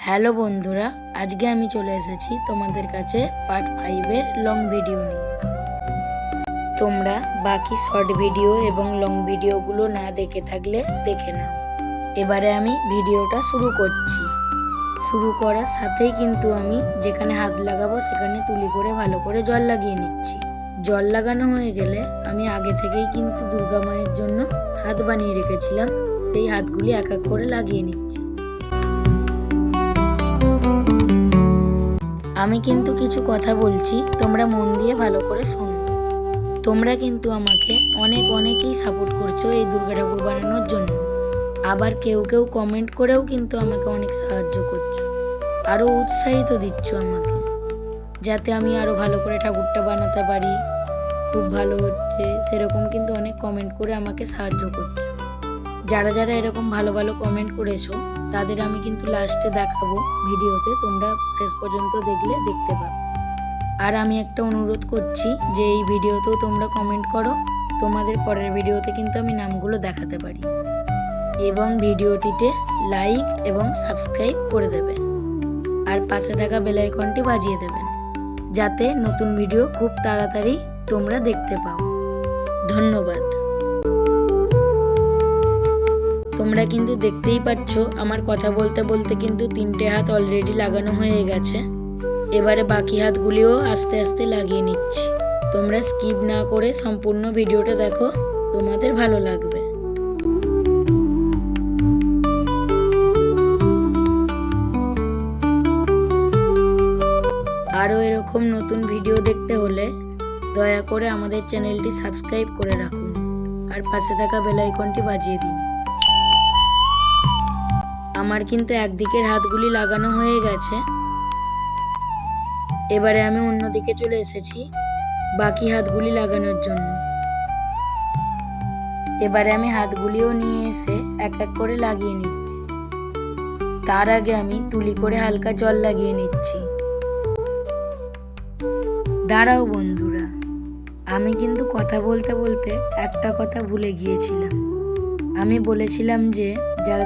Hello বন্ধুরা, আজকে আমি চলে এসেছি তোমাদের কাছে পার্ট 5 এর লং ভিডিও নিয়ে। তোমরা বাকি শর্ট ভিডিও এবং লং ভিডিওগুলো না দেখে থাকলে দেখে নাও। এবারে আমি ভিডিওটা শুরু করছি। শুরু করার সাথেই কিন্তু আমি যেখানে হাত লাগাবো সেখানে তুলি করে ভালো করে জল লাগিয়ে নিচ্ছি। জল লাগানো হয়ে গেলে আমি আগে থেকেই কিন্তু দুর্গা মায়ের জন্য হাত বানিয়ে রেখেছিলাম, সেই হাতগুলি এক এক করে লাগিয়ে নিচ্ছি। আমি কিন্তু কিছু কথা বলছি, তোমরা মন দিয়ে ভালো করে শোনো। তোমরা কিন্তু আমাকে অনেকেই সাপোর্ট করছো এই দুর্গা ঠাকুর বানানোর জন্য। আবার কেউ কমেন্ট করেও কিন্তু আমাকে অনেক সাহায্য করছো, আরও উৎসাহিত দিচ্ছ আমাকে, যাতে আমি আরও ভালো করে ঠাকুরটা বানাতে পারি। খুব ভালো হচ্ছে সেরকম কিন্তু অনেক কমেন্ট করে আমাকে সাহায্য করছো। যারা এরকম ভালো কমেন্ট করেছো তাদের আমি কিন্তু লাস্টে দেখাবো ভিডিওতে, তোমরা শেষ পর্যন্ত দেখলে দেখতে পাবে। আর আমি একটা অনুরোধ করছি যে এই ভিডিওতেও তোমরা কমেন্ট করো, তোমাদের পরের ভিডিওতে কিন্তু আমি নামগুলো দেখাতে পারি। এবং ভিডিওটিতে লাইক এবং সাবস্ক্রাইব করে দেবেন, আর পাশে থাকা বেল আইকনটি বাজিয়ে দেবেন, যাতে নতুন ভিডিও খুব তাড়াতাড়ি তোমরা দেখতে পাও। ধন্যবাদ। তোমরা কিন্তু দেখতেই পাচ্ছ আমার কথা বলতে বলতে কিন্তু 3টে হাত অলরেডি লাগানো হয়ে গেছে। এবারে বাকি হাতগুলিও আস্তে আস্তে লাগিয়ে নিচ্ছি। তোমরা স্কিপ না করে সম্পূর্ণ ভিডিওটা দেখো, তোমাদের ভালো লাগবে। আরও এরকম নতুন ভিডিও দেখতে হলে দয়া করে আমাদের চ্যানেলটি সাবস্ক্রাইব করে রাখুন, আর পাশে থাকা বেল আইকনটি বাজিয়ে দিন। আমার কিন্তু একদিকের হাতগুলি লাগানো হয়ে গেছে। এবারে আমি অন্যদিকে চলে এসেছি বাকি হাতগুলি লাগানোর জন্য। এবারে আমি হাতগুলিও নিয়ে এসে এক এক করে লাগিয়ে নিচ্ছি। তার আগে আমি তুলি করে হালকা জল লাগিয়ে নিচ্ছি। দাঁড়াও বন্ধুরা, আমি কিন্তু কথা বলতে বলতে একটা কথা ভুলে গিয়েছিলাম। আমি বলেছিলাম যে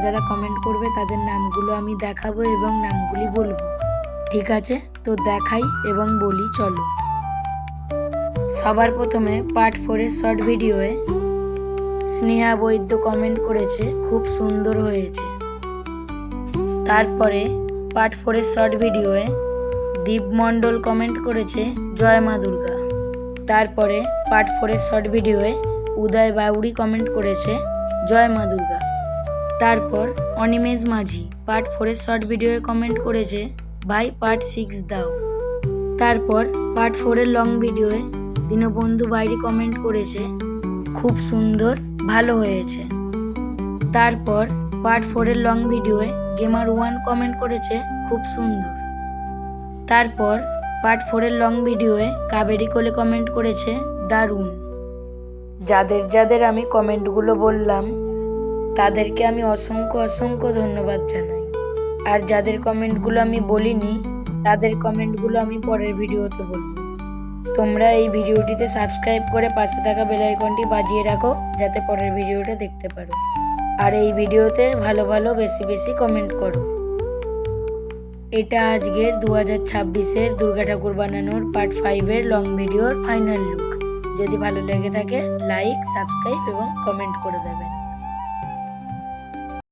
যারা কমেন্ট করবে তাদের নামগুলো আমি দেখাবো এবং নামগুলি বলবো। ঠিক আছে, তো দেখাই এবং বলি চলো। সবার প্রথমে পার্ট 4 এর শর্ট ভিডিওয়ে স্নেহা বৈদ্য কমেন্ট করেছে খুব সুন্দর হয়েছে। তারপরে পার্ট 4 এর শর্ট ভিডিওয়ে দীপ মণ্ডল কমেন্ট করেছে জয় মা দুর্গা। তারপরে পার্ট 4 এর শর্ট ভিডিওয়ে উদয় বাউড়ি কমেন্ট করেছে জয় মা দুর্গা। তারপর অনিমেষ মাঝি পার্ট 4 এর শর্ট ভিডিওয়ে কমেন্ট করেছে ভাই পার্ট 6 দাও। তারপর পার্ট 4 এর লং ভিডিওয়ে দীনবন্ধু বাইরি কমেন্ট করেছে খুব সুন্দর, ভালো হয়েছে। তারপর পার্ট 4 এর লং ভিডিওয়ে গেমার 1 কমেন্ট করেছে খুব সুন্দর। তারপর পার্ট 4 এর লং ভিডিওয়ে কাবেরী কোলে কমেন্ট করেছে দারুণ। যাদের আমি কমেন্টগুলো বললাম তাদেরকে আমি অসংখ্য ধন্যবাদ জানাই। আর যাদের কমেন্টগুলো আমি বলিনি তাদের কমেন্টগুলো আমি পরের ভিডিওতে বলবো। তোমরা এই ভিডিওটিতে সাবস্ক্রাইব করে পাশে থাকা বেল আইকনটি বাজিয়ে রাখো, যাতে পরের ভিডিওটা দেখতে পারো। আর এই ভিডিওতে ভালো বেশি কমেন্ট করো। এটা আজকের 2026-এর দুর্গা ঠাকুর বানানোর পার্ট 5 এর লং ভিডিওর ফাইনাল লুক। যদি ভালো লেগে থাকে লাইক, সাবস্ক্রাইব এবং কমেন্ট করে দেবেন।